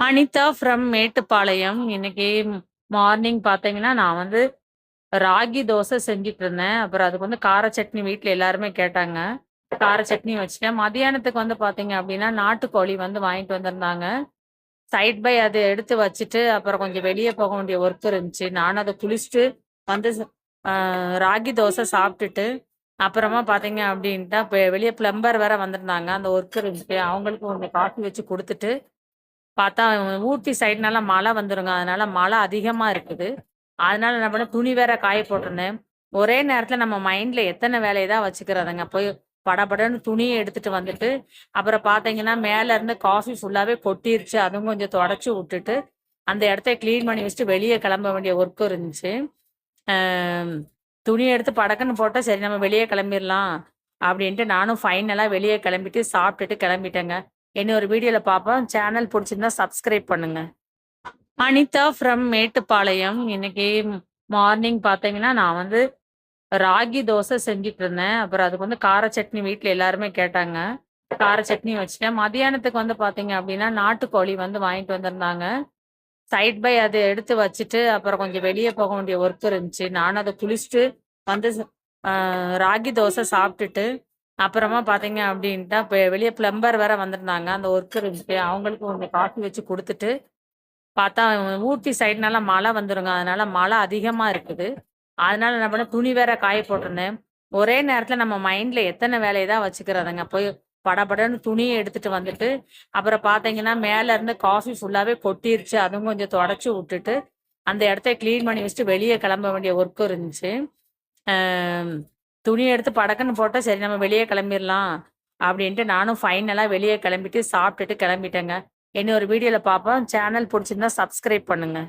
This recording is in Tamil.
அனிதா ஃப்ரம் மேட்டுப்பாளையம். இன்னைக்கு மார்னிங் பார்த்தீங்கன்னா, நான் வந்து ராகி தோசை செஞ்சுட்டு இருந்தேன். அப்புறம் அதுக்கு வந்து கார சட்னி வீட்ல எல்லாருமே கேட்டாங்க. கார சட்னி வச்சுட்டேன். மதியானத்துக்கு வந்து பார்த்தீங்க அப்டின்னா, நாட்டுக்கோழி வந்து வாங்கிட்டு வந்திருந்தாங்க. சைட் பை அத எடுத்து வச்சுட்டு, அப்புறம் கொஞ்சம் வெளிய போக வேண்டிய ஒர்க் இருந்துச்சு. நானும் அத குளிச்சுட்டு வந்து அ ராகி தோசை சாப்ட்டுட்டு, அப்புறமா பார்த்தீங்க அப்டின்ட்டா, வெளிய பிளம்பர் வேற வந்திருந்தாங்க. அந்த ஒர்க் இருந்துச்சு. அவங்களுக்கு கொஞ்சம் காஃபி வச்சு குடுத்துட்டு பார்த்தா ஊட்டி சைடுனால மழை வந்துருங்க. அதனால மழை அதிகமா இருக்குது. அதனால என்ன பண்ணேன், துணி வேற காய போட்டிருந்தேன். ஒரே நேரத்தில நம்ம மைண்ட்ல எத்தன வேலைய தான் வச்சுக்கிறதுங்க. போய் படபடன்னு துணிய எடுத்துட்டு வந்துட்டு, அப்புறம் பார்த்தீங்கன்னா, மேல இருந்து காஃபி ஃபுல்லாவே கொட்டிருச்சு. அதுவும் கொஞ்சம் தொடச்சு விட்டுட்டு, அந்த இடத்த கிளீன் பண்ணி வச்சுட்டு வெளிய கிளம்ப வேண்டிய ஒர்க் இருந்துச்சு. அ துணிய எடுத்து படக்குன்னு போட்டா, சரி நம்ம வெளிய கிளம்பிர்லாம். அப்படின்ட்டு நானும் ஃபைனலா வெளிய கிளம்பிட்டு, சாப்பிட்டுட்டு கிளம்பிட்டேங்க. இன்னொரு வீடியோல பார்ப்போம். சேனல் புடிச்சிருந்தா சப்ஸ்கிரைப் பண்ணுங்க. அனிதா ஃப்ரம் மேட்டுப்பாளையம். இன்னைக்கு மார்னிங் பார்த்தீங்கன்னா, நான் வந்து ராகி தோசை செஞ்சுட்டு இருந்தேன். அப்புறம் அதுக்கு வந்து கார சட்னி வீட்ல எல்லாருமே கேட்டாங்க. கார சட்னி வச்சுட்டேன். மதியானத்துக்கு வந்து பார்த்தீங்க அப்டின்னா, நாட்டுக்கோழி வந்து வாங்கிட்டு வந்திருந்தாங்க. சைட் பை அத எடுத்து வச்சுட்டு, அப்புறம் கொஞ்சம் வெளிய போக வேண்டிய ஒர்க் இருந்துச்சு. நானும் அத குளிச்சுட்டு வந்து அ ராகி தோசை சாப்ட்டுட்டு, அப்புறமா பார்த்தீங்க அப்டின்ட்டா, வெளிய பிளம்பர் வேற வந்திருந்தாங்க. அந்த ஒர்க் இருந்துச்சு. அவங்களுக்கு கொஞ்சம் காஃபி வச்சு குடுத்துட்டு பார்த்தா ஊட்டி சைடுனால மழை வந்துருங்க. அதனால மழை அதிகமா இருக்குது. அதனால என்ன பண்ணேன், துணி வேற காய போட்டிருந்தேன். ஒரே நேரத்தில நம்ம மைண்ட்ல எத்தன வேலைய தான் வச்சுக்கிறதுங்க. போய் படபடன்னு துணிய எடுத்துட்டு வந்துட்டு, அப்புறம் பார்த்தீங்கன்னா, மேல இருந்து காஃபி ஃபுல்லாவே கொட்டிருச்சு. அதுவும் கொஞ்சம் தொடச்சு விட்டுட்டு, அந்த இடத்த கிளீன் பண்ணி வச்சுட்டு வெளிய கிளம்ப வேண்டிய ஒர்க் இருந்துச்சு. அ துணிய எடுத்து படக்குன்னு போட்டா, சரி நம்ம வெளிய கிளம்பிர்லாம். அப்படின்ட்டு நானும் ஃபைனலா வெளிய கிளம்பிட்டு, சாப்பிட்டுட்டு கிளம்பிட்டேங்க. இன்னொரு வீடியோல பார்ப்போம். சேனல் புடிச்சிருந்தா சப்ஸ்கிரைப் பண்ணுங்க.